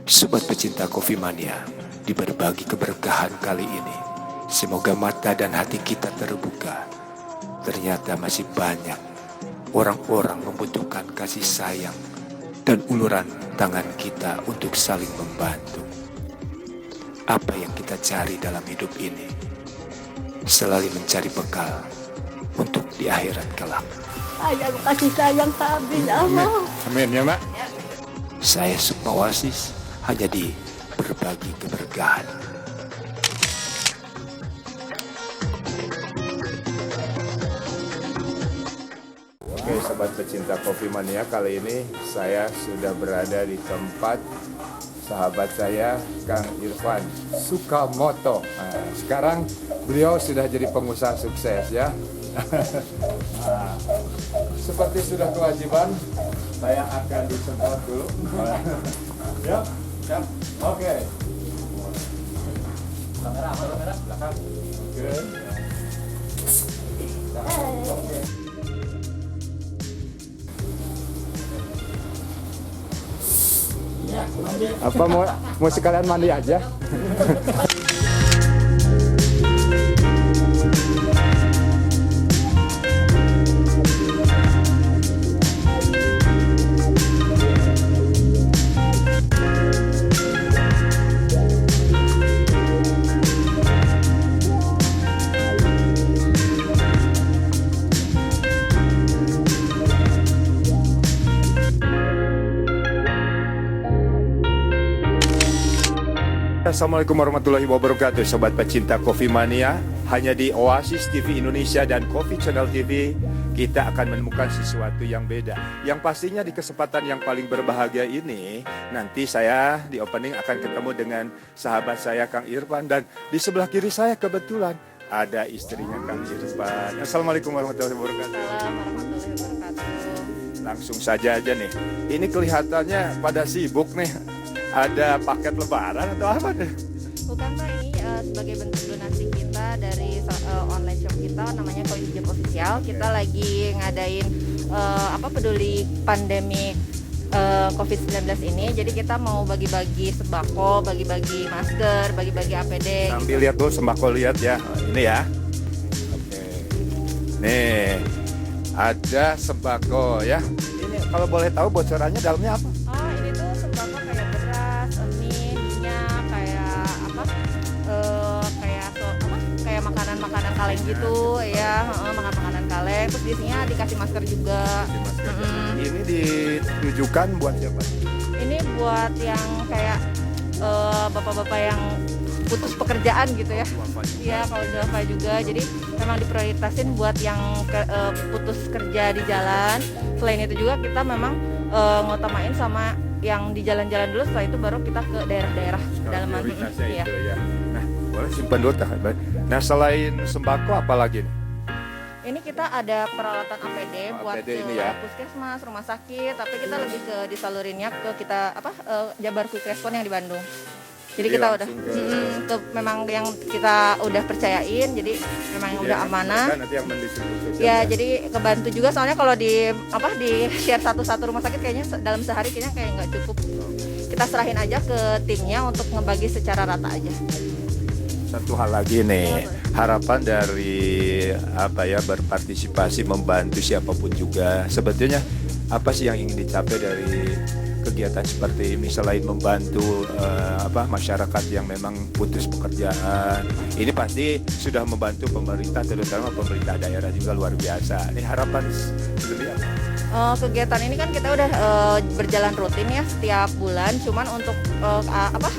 Sobat pecinta Kopi Mania, di berbagi keberkahan kali ini, semoga mata dan hati kita terbuka. Ternyata masih banyak orang-orang membutuhkan kasih sayang dan uluran tangan kita untuk saling membantu. Apa yang kita cari dalam hidup ini? Selalu mencari bekal untuk di akhirat kelak. Ayah kasih sayang kami, Allah. Amin ya, Mak. Saya Sukma Wasis, hanya di berbagi keberkahan. Oke, sobat pecinta Kopi Mania, kali ini saya sudah berada di tempat sahabat saya, Kang Irfan Sukamoto. Nah, sekarang beliau sudah jadi pengusaha sukses ya. Nah, seperti sudah kewajiban, saya akan disemprot dulu. Ya, siap. Oke. Kamera belakang. Oke. Oke. Apa mau sekalian mandi aja? Assalamualaikum warahmatullahi wabarakatuh, sobat pecinta Kopi Mania. Hanya di Oasis TV Indonesia dan Coffee Channel TV, kita akan menemukan sesuatu yang beda. Yang pastinya di kesempatan yang paling berbahagia ini, nanti saya di opening akan ketemu dengan sahabat saya Kang Irfan. Dan di sebelah kiri saya kebetulan ada istrinya Kang Irfan. Assalamualaikum warahmatullahi wabarakatuh. Warahmatullahi wabarakatuh. Langsung saja nih. Ini kelihatannya pada sibuk nih. Ada paket lebaran atau apa deh? Bukan Pak, ini sebagai bentuk donasi kita dari online shop kita, namanya Koin Hijab Official. Kita lagi ngadain peduli pandemi COVID-19 ini. Jadi kita mau bagi-bagi sembako, bagi-bagi masker, bagi-bagi APD. Sambil lihat dulu sembako, lihat ya. Ini ya. Oke. Nih, ada sembako ya. Ini kalau boleh tahu bocorannya dalamnya apa? Oh, ini tuh sembako kayak beras, mie, minyak, kayak makanan-makanan kaleng gitu, ya, makanan kaleng. Terus biasanya dikasih masker juga. Ini ditujukan buat siapa? Ini buat yang kayak bapak-bapak yang putus pekerjaan gitu ya. Iya, kalau duafa juga. Jadi memang diprioritasin buat yang putus kerja di jalan. Selain itu juga kita memang ngutamain sama yang di jalan-jalan dulu, setelah itu baru kita ke daerah-daerah pedalaman. Iya. Ya. Nah, boleh simpan dulu. Nah, selain sembako apa lagi nih? Ini kita ada peralatan APD buat APD ini ya. puskesmas, rumah sakit, tapi kita lebih ke disalurinnya ke kita Jabar Quick Response yang di Bandung. Jadi kita udah memang yang kita udah percayain, jadi memang yang udah amanah. Nanti yang mendistribusikan. Ya, jadi kebantu juga, soalnya kalau di share satu-satu rumah sakit kayaknya dalam sehari kayaknya kayak nggak cukup. Kita serahin aja ke timnya untuk ngebagi secara rata aja. Satu hal lagi nih, harapan dari berpartisipasi membantu siapapun juga. Sebetulnya apa sih yang ingin dicapai dari kegiatan seperti ini selain membantu masyarakat yang memang putus pekerjaan? Ini pasti sudah membantu pemerintah, terutama pemerintah daerah juga luar biasa. Ini harapan lebih apa? Kegiatan ini kan kita udah berjalan rutin ya setiap bulan. Cuman untuk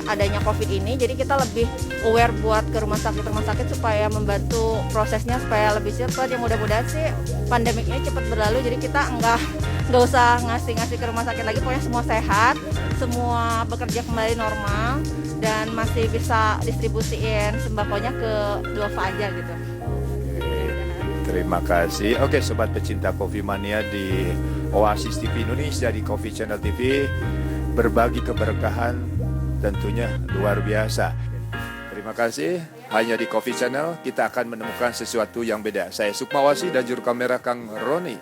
adanya COVID ini, jadi kita lebih aware buat ke rumah sakit supaya membantu prosesnya supaya lebih cepat. Yang mudah-mudahan sih pandemik ini cepat berlalu. Jadi kita nggak usah ngasih ke rumah sakit lagi. Pokoknya semua sehat, semua bekerja kembali normal, dan masih bisa distribusiin sembakonya ke duafa aja gitu. Terima kasih. Oke, sobat pecinta Kopi Mania di Oasis TV Indonesia, di Coffee Channel TV, berbagi keberkahan tentunya luar biasa. Terima kasih. Hanya di Coffee Channel kita akan menemukan sesuatu yang beda. Saya Sukma Wasis dan juru kamera Kang Roni.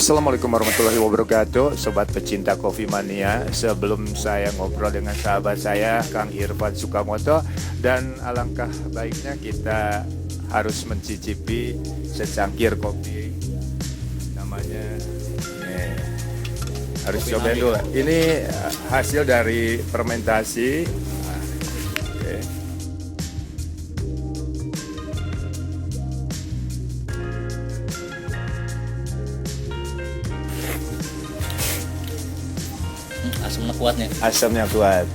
Assalamualaikum warahmatullahi wabarakatuh, sobat pecinta Kopi Mania. Sebelum saya ngobrol dengan sahabat saya Kang Irfan Sukamoto, dan alangkah baiknya kita harus mencicipi secangkir kopi. Namanya harus cobain dulu. Ini hasil dari fermentasi. Oke. Asamnya kuatnya. Asamnya kuat.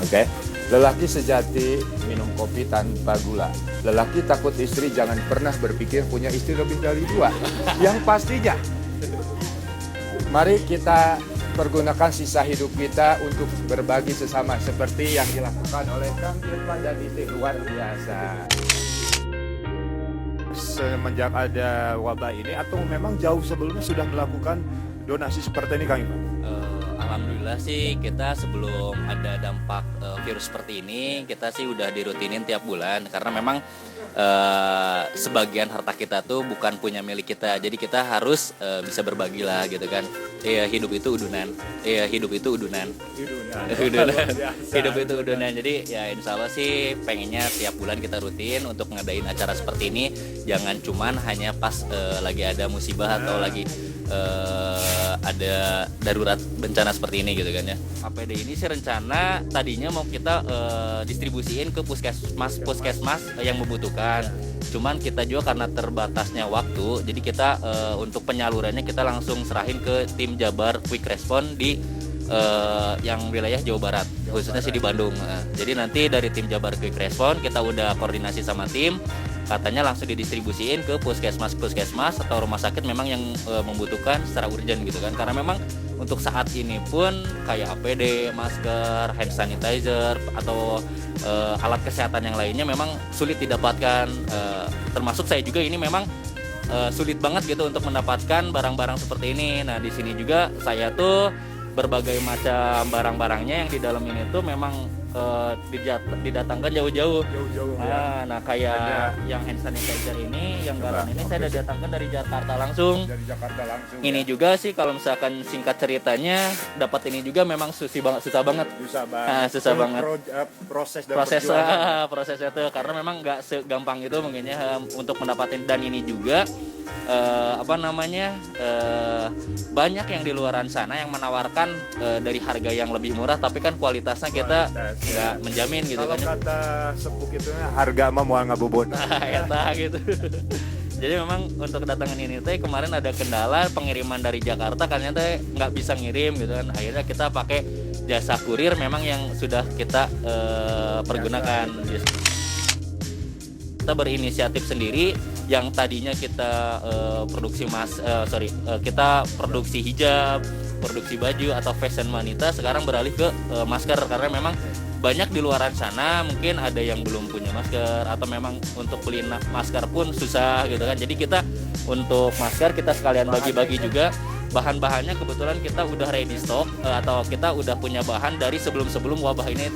Oke. Lelaki sejati minum kopi tanpa gula. Lelaki takut istri jangan pernah berpikir punya istri lebih dari 2. Yang pastinya, mari kita pergunakan sisa hidup kita untuk berbagi sesama seperti yang dilakukan oleh Kang Irfan dan Iti. Luar biasa. Semenjak ada wabah ini atau memang jauh sebelumnya sudah melakukan donasi seperti ini, Kang Irfan? Alhamdulillah sih kita sebelum ada dampak virus seperti ini kita sih udah dirutinin tiap bulan karena memang sebagian harta kita tuh bukan punya milik kita, jadi kita harus bisa berbagi lah gitu kan. Hidup itu udunan. Hidup itu udunan. Hidup itu udunan. Jadi ya insya Allah sih pengennya tiap bulan kita rutin untuk ngadain acara seperti ini. Jangan cuman hanya pas lagi ada musibah atau lagi ada darurat bencana seperti ini gitu kan ya. APD ini sih rencana tadinya mau kita distribusiin ke puskesmas yang membutuhkan. Cuman kita juga karena terbatasnya waktu, jadi kita untuk penyalurannya kita langsung serahin ke tim Jabar Quick Response di yang wilayah Jawa Barat, khususnya sih di Bandung. Jadi nanti dari tim Jabar Quick Response kita udah koordinasi sama tim, katanya langsung didistribusiin ke puskesmas atau rumah sakit memang yang membutuhkan secara urgent gitu kan. Karena memang untuk saat ini pun kayak APD, masker, hand sanitizer atau alat kesehatan yang lainnya memang sulit didapatkan. Termasuk saya juga ini memang sulit banget gitu untuk mendapatkan barang-barang seperti ini. Nah di sini juga saya tuh berbagai macam barang-barangnya yang di dalam ini tuh memang didatangkan jauh-jauh. Nah kayak yang hand sanitizer ini, yang galon ini saya datangkan dari Jakarta langsung. Ini juga sih kalau misalkan singkat ceritanya dapat ini juga memang susah banget. Susah banget. Prosesnya tuh karena memang nggak segampang itu mungkinnya untuk mendapatkan. Dan ini juga banyak yang di luaran sana yang menawarkan dari harga yang lebih murah, tapi kan kualitasnya kita nggak menjamin gitu. Kalau kan. Kata sepuh itu harga mah moal ngabubut. Eta gitu. Jadi memang untuk kedatangan ini teh kemarin ada kendala pengiriman dari Jakarta karena teh nggak bisa ngirim gitu kan. Akhirnya kita pakai jasa kurir memang yang sudah kita pergunakan. Kita berinisiatif sendiri. Yang tadinya kita kita produksi hijab, produksi baju atau fashion wanita, sekarang beralih ke masker karena memang banyak di luaran sana mungkin ada yang belum punya masker atau memang untuk beli masker pun susah gitu kan. Jadi kita untuk masker kita sekalian bagi-bagi juga. Bahan-bahannya kebetulan kita udah ready stock atau kita udah punya bahan dari sebelum wabah ini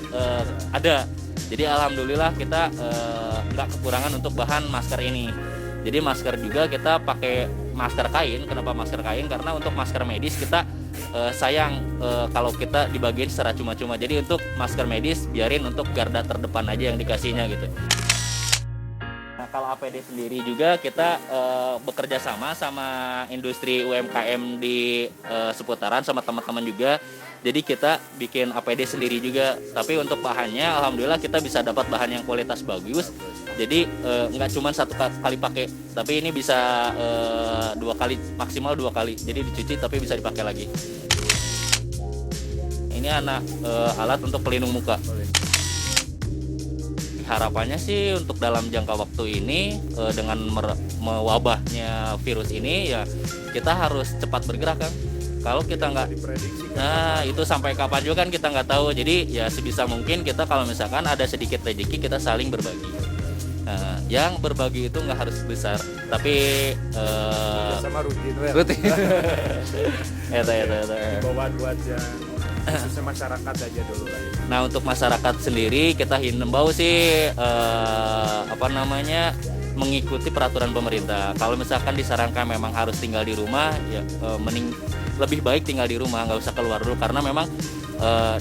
ada. Jadi alhamdulillah kita nggak kekurangan untuk bahan masker ini. Jadi masker juga kita pakai masker kain. Kenapa masker kain? Karena untuk masker medis kita sayang kalau kita dibagiin secara cuma-cuma. Jadi untuk masker medis biarin untuk garda terdepan aja yang dikasihnya gitu. Nah kalau APD sendiri juga kita bekerja sama industri UMKM di seputaran sama teman-teman juga. Jadi kita bikin APD sendiri juga. Tapi untuk bahannya alhamdulillah kita bisa dapat bahan yang kualitas bagus. Jadi nggak cuma satu kali pakai, tapi ini bisa 2 kali, maksimal 2 kali. Jadi dicuci tapi bisa dipakai lagi. Ini alat untuk pelindung muka. Harapannya sih untuk dalam jangka waktu ini dengan mewabahnya virus ini ya kita harus cepat bergerak kan. Kalau kita nggak, nah itu sampai kapan juga kan kita nggak tahu. Jadi ya sebisa mungkin kita kalau misalkan ada sedikit rezeki kita saling berbagi. Yang berbagi itu nggak harus besar, tapi sama rutin. Eta. Buat yang khususnya masyarakat aja dulu lah. Nah untuk masyarakat sendiri kita himbau sih mengikuti peraturan pemerintah. Kalau misalkan disarankan memang harus tinggal di rumah, ya mending lebih baik tinggal di rumah, nggak usah keluar dulu karena memang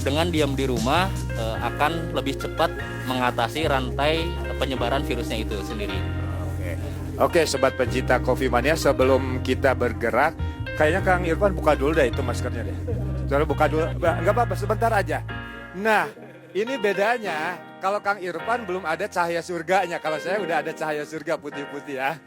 dengan diam di rumah akan lebih cepat mengatasi rantai penyebaran virusnya itu sendiri. Oke, sobat pencinta Coffee Mania, sebelum kita bergerak, kayaknya Kang Irfan buka dulu deh itu maskernya deh. Coba buka dulu, nggak apa-apa, sebentar aja. Nah, ini bedanya kalau Kang Irfan belum ada cahaya surganya. Kalau saya udah ada cahaya surga putih-putih ya.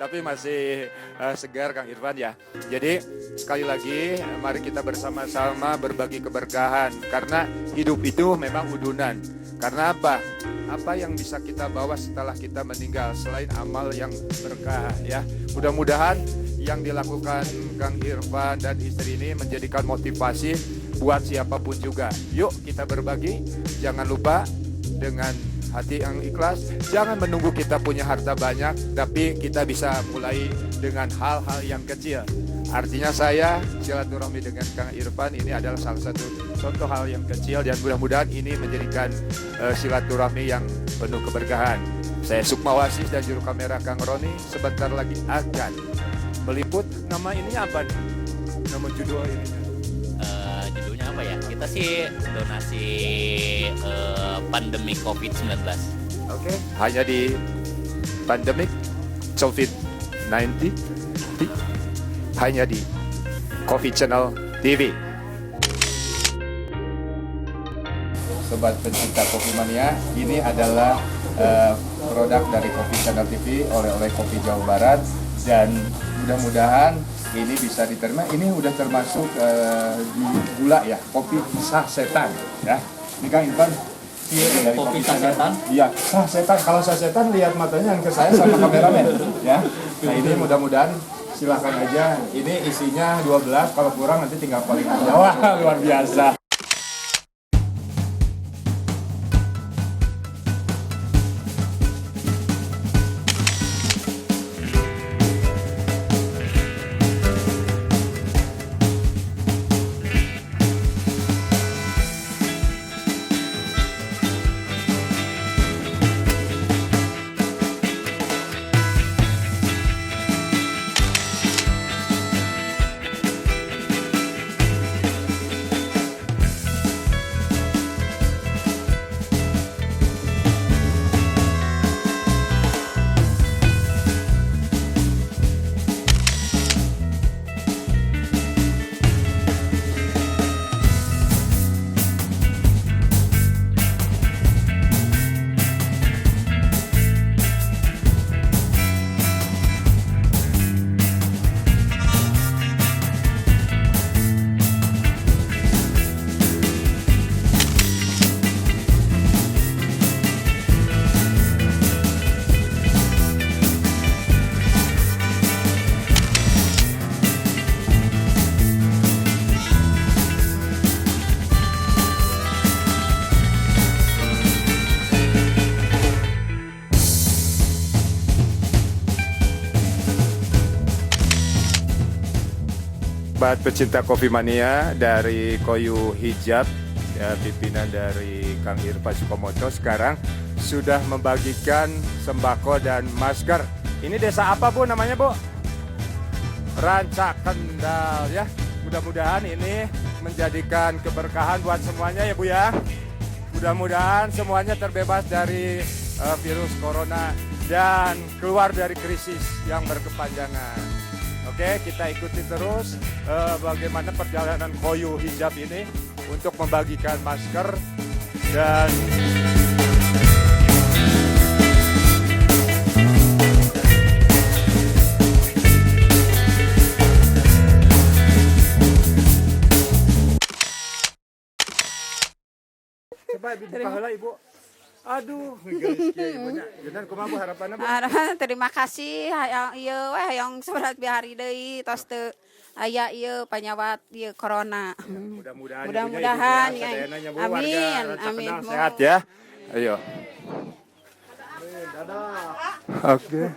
Tapi masih segar Kang Irfan ya. Jadi sekali lagi mari kita bersama-sama berbagi keberkahan. Karena hidup itu memang udunan. Karena apa? Apa yang bisa kita bawa setelah kita meninggal selain amal yang berkah ya. Mudah-mudahan yang dilakukan Kang Irfan dan istri ini menjadikan motivasi buat siapapun juga. Yuk kita berbagi, jangan lupa dengan hati yang ikhlas. Jangan menunggu kita punya harta banyak, tapi kita bisa mulai dengan hal-hal yang kecil. Artinya saya silaturahmi dengan Kang Irfan ini adalah salah satu contoh hal yang kecil dan mudah-mudahan ini menjadikan silaturahmi yang penuh keberkahan. Saya Sukmawasi dan juru kamera Kang Roni sebentar lagi akan meliput. Nama ininya apa nih? Nama judul ininya? Judulnya apa ya? Kita sih donasi pandemi COVID-19. Oke, hanya di pandemic COVID-19 hanya di Coffee Channel TV. Sobat pencinta Coffee Mania, ini adalah produk dari Coffee Channel TV oleh Kopi Jawa Barat dan mudah-mudahan ini bisa diterima. Ini udah termasuk di gula ya, kopi sasetan ya. Ini Kang Irfan. Dari Kopi sasetan? Iya, sasetan. Kalau sasetan lihat matanya yang ke saya sama kameramen ya. Nah ini mudah-mudahan silakan aja. Ini isinya 12, kalau kurang nanti tinggal paling aja. Wah, luar biasa. Sobat pecinta Coffee Mania, dari Koyu Hijab ya, pimpinan dari Kang Irfan Sukamoto sekarang sudah membagikan sembako dan masker. Ini desa apa Bu namanya Bu? Ranca Kendal ya. Mudah-mudahan ini menjadikan keberkahan buat semuanya ya Bu ya. Mudah-mudahan semuanya terbebas dari virus corona dan keluar dari krisis yang berkepanjangan. Oke, kita ikuti terus bagaimana perjalanan Koyu Hijab ini untuk membagikan masker dan coba dibuka heula Ibu. Aduh, guys, ibunya. Jangan kumaha harapanna Bu? Harapan terima kasih hayang ieu we hayang sabarat bihari deui tos teu aya ieu panyawat ieu corona. Mudah-mudahan ya. amin amin Sehat ya. Ayo. Oke.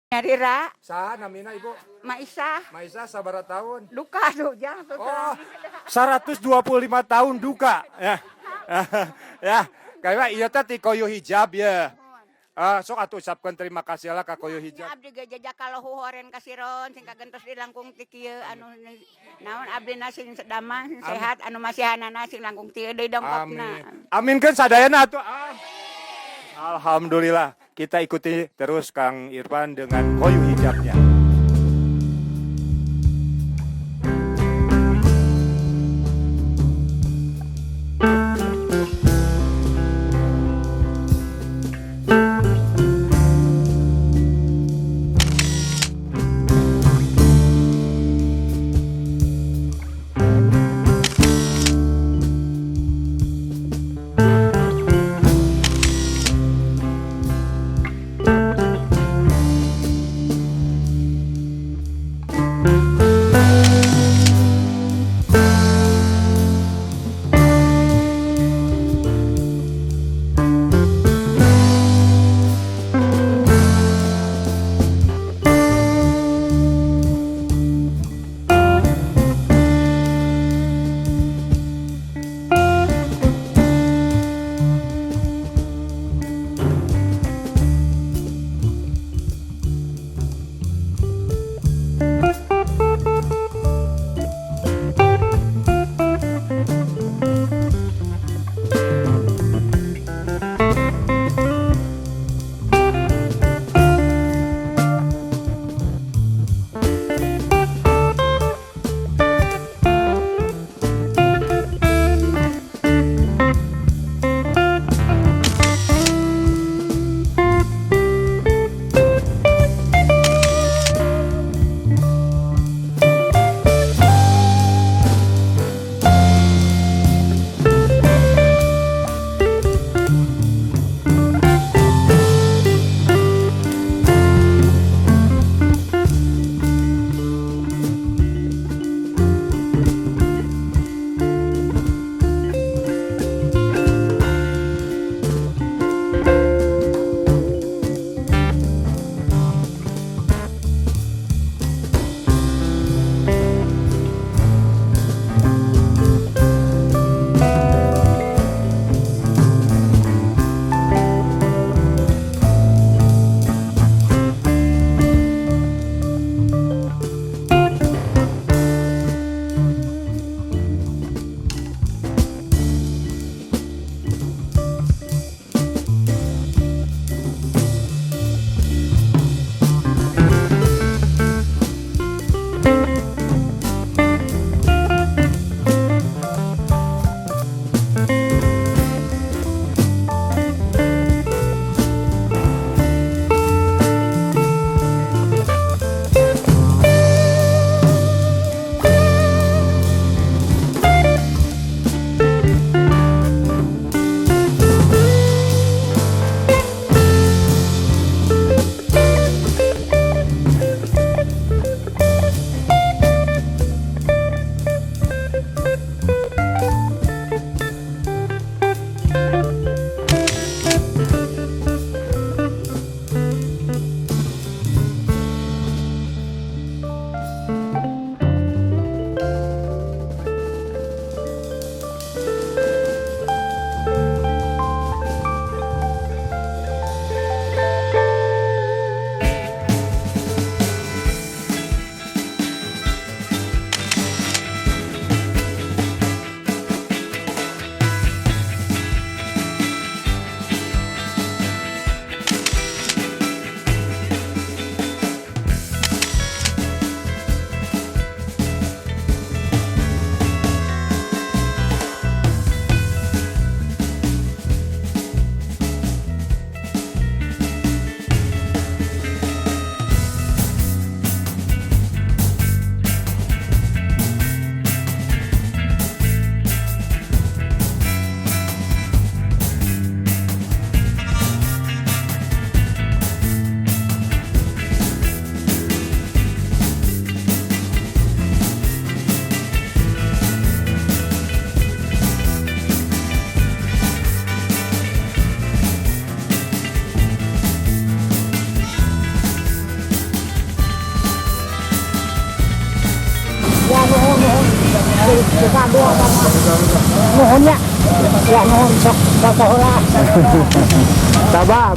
Nyarira Saha namina Ibu? Maisa Maisa sabaraha tahun? duka tuh jangan tuh Oh, 125 tahun duka ya. Ya, kayak iya teh ti koyo hijab ya. Sok atuh ucapkan terima kasih lah ka koyo hijab. Abdi gejajak kalau huhoren kasiron sing kagentos di langkung ti kieu anu naon abdi na sing damang sing sehat anu masihanana sing langkung ti deui dongkopna. Aminkeun sadayana atuh. Alhamdulillah. Kita ikuti terus Kang Irfan dengan koyo hijabnya. Nuhun ya. Ya nuhun sok salah. Tabah.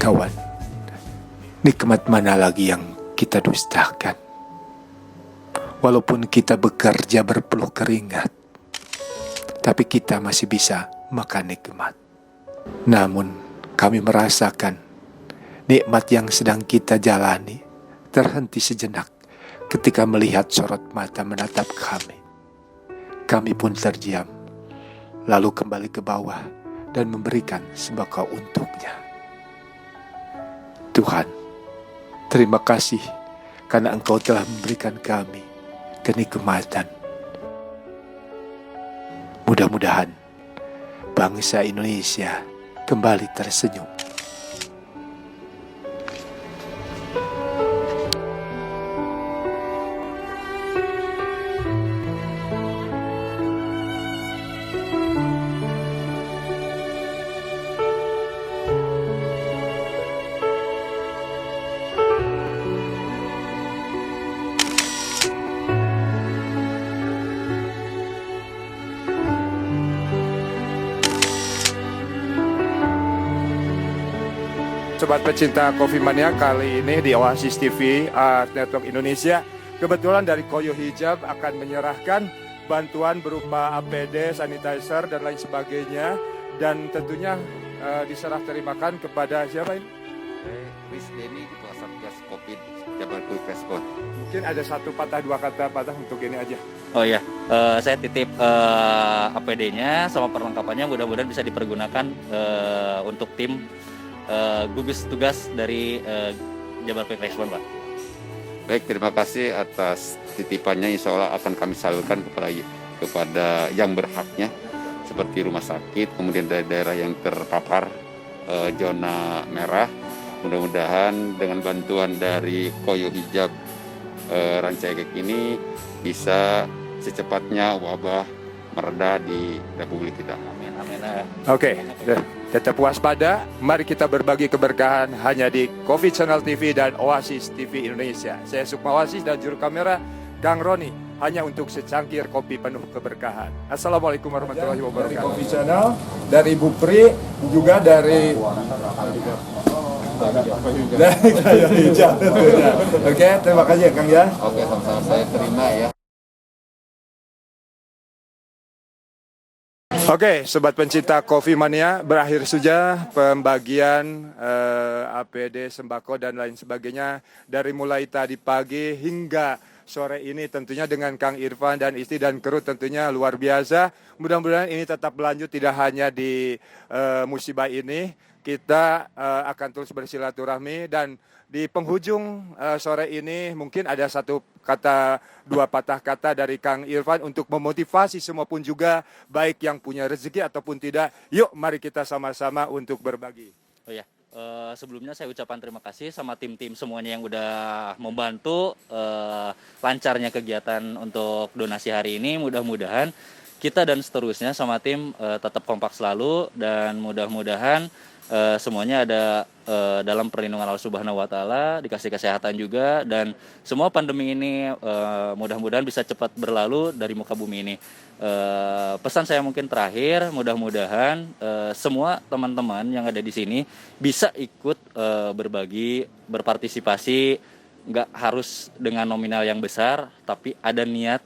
Kawan, nikmat mana lagi yang kita dustakan? Walaupun kita bekerja berpeluh keringat, tapi kita masih bisa makan nikmat. Namun kami merasakan nikmat yang sedang kita jalani terhenti sejenak ketika melihat sorot mata menatap kami. Kami pun terdiam, lalu kembali ke bawah dan memberikan sembako untuknya. Tuhan, terima kasih karena Engkau telah memberikan kami kenikmatan. Mudah-mudahan bangsa Indonesia kembali tersenyum. Sobat pecinta Coffee Mania, kali ini di Oasis TV Network Indonesia, kebetulan dari Koyo Hijab akan menyerahkan bantuan berupa APD, sanitizer dan lain sebagainya, dan tentunya diserah terimakan kepada siapa ini? Chris Denny, Ketua Satgas Covid Jabar Quick Respon. Mungkin ada satu patah dua kata patah untuk ini aja. Oh iya, saya titip APD-nya sama perlengkapannya, mudah-mudahan bisa dipergunakan untuk tim gugus tugas dari Jabar Quick Respon, Pak. Baik, terima kasih atas titipannya. Insya Allah akan kami salurkan kepada yang berhaknya, seperti rumah sakit, kemudian daerah yang terpapar zona merah. Mudah-mudahan dengan bantuan dari Koyo Hijab Rancaikek ini bisa secepatnya wabah mereda di Republik kita. Amin, amin. Oke, tetap waspada. Mari kita berbagi keberkahan hanya di Coffee Channel TV dan Oasis TV Indonesia. Saya Sukma Oasis dan juru kamera Kang Roni, hanya untuk secangkir kopi penuh keberkahan. Assalamualaikum warahmatullahi wabarakatuh. Dari Coffee Channel, dari Bu Pri, juga dari Kayo Hijab tentunya. Oke, terima kasih ya Kang ya. Oke, sama-sama saya terima ya. Oke, sobat pencinta Coffee Mania, berakhir sudah pembagian APD, sembako dan lain sebagainya dari mulai tadi pagi hingga sore ini, tentunya dengan Kang Irfan dan istri dan kru tentunya luar biasa. Mudah-mudahan ini tetap berlanjut, tidak hanya di musibah ini. Kita akan terus bersilaturahmi, dan di penghujung sore ini mungkin ada satu kata, dua patah kata dari Kang Irfan untuk memotivasi semua pun juga, baik yang punya rezeki ataupun tidak. Yuk mari kita sama-sama untuk berbagi. Oh ya, sebelumnya saya ucapkan terima kasih sama tim-tim semuanya yang udah membantu lancarnya kegiatan untuk donasi hari ini. Mudah-mudahan kita dan seterusnya sama tim tetap kompak selalu, dan mudah-mudahan semuanya ada dalam perlindungan Allah Subhanahu wa Ta'ala, dikasih kesehatan juga, dan semua pandemi ini mudah-mudahan bisa cepat berlalu dari muka bumi ini. Pesan saya mungkin terakhir, mudah-mudahan semua teman-teman yang ada di sini bisa ikut berbagi, berpartisipasi, nggak harus dengan nominal yang besar, tapi ada niat,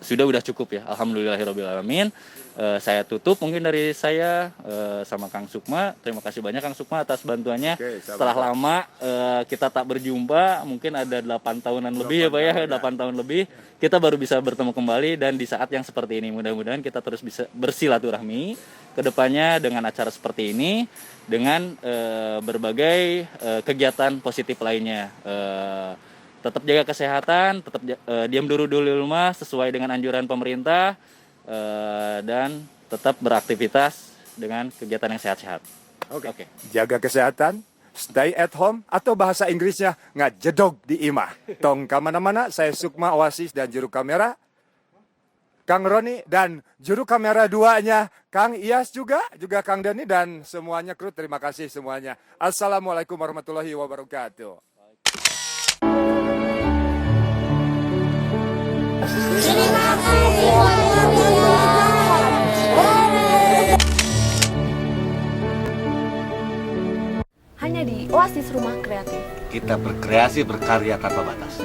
udah cukup ya. Alhamdulillahirrahmanirrahim. Saya tutup mungkin dari saya sama Kang Sukma. Terima kasih banyak Kang Sukma atas bantuannya. Oke, setelah lama kita tak berjumpa, mungkin ada 8 tahunan lebih ya Pak ya, 8 tahun lebih kita baru bisa bertemu kembali, dan di saat yang seperti ini mudah-mudahan kita terus bisa bersilaturahmi ke depannya dengan acara seperti ini, dengan berbagai kegiatan positif lainnya. Tetap jaga kesehatan, tetap diam dulu di rumah sesuai dengan anjuran pemerintah, dan tetap beraktivitas dengan kegiatan yang sehat-sehat. Oke. Jaga kesehatan, stay at home, atau bahasa Inggrisnya ngajedog di imah. Tong kamana-mana, saya Sukma Oasis dan juru kamera Kang Roni, dan juru kamera 2-nya Kang Iyas juga Kang Deni, dan semuanya kru, terima kasih semuanya. Assalamualaikum warahmatullahi wabarakatuh. Hanya di Oasis Rumah Kreatif. Kita berkreasi berkarya tanpa batas.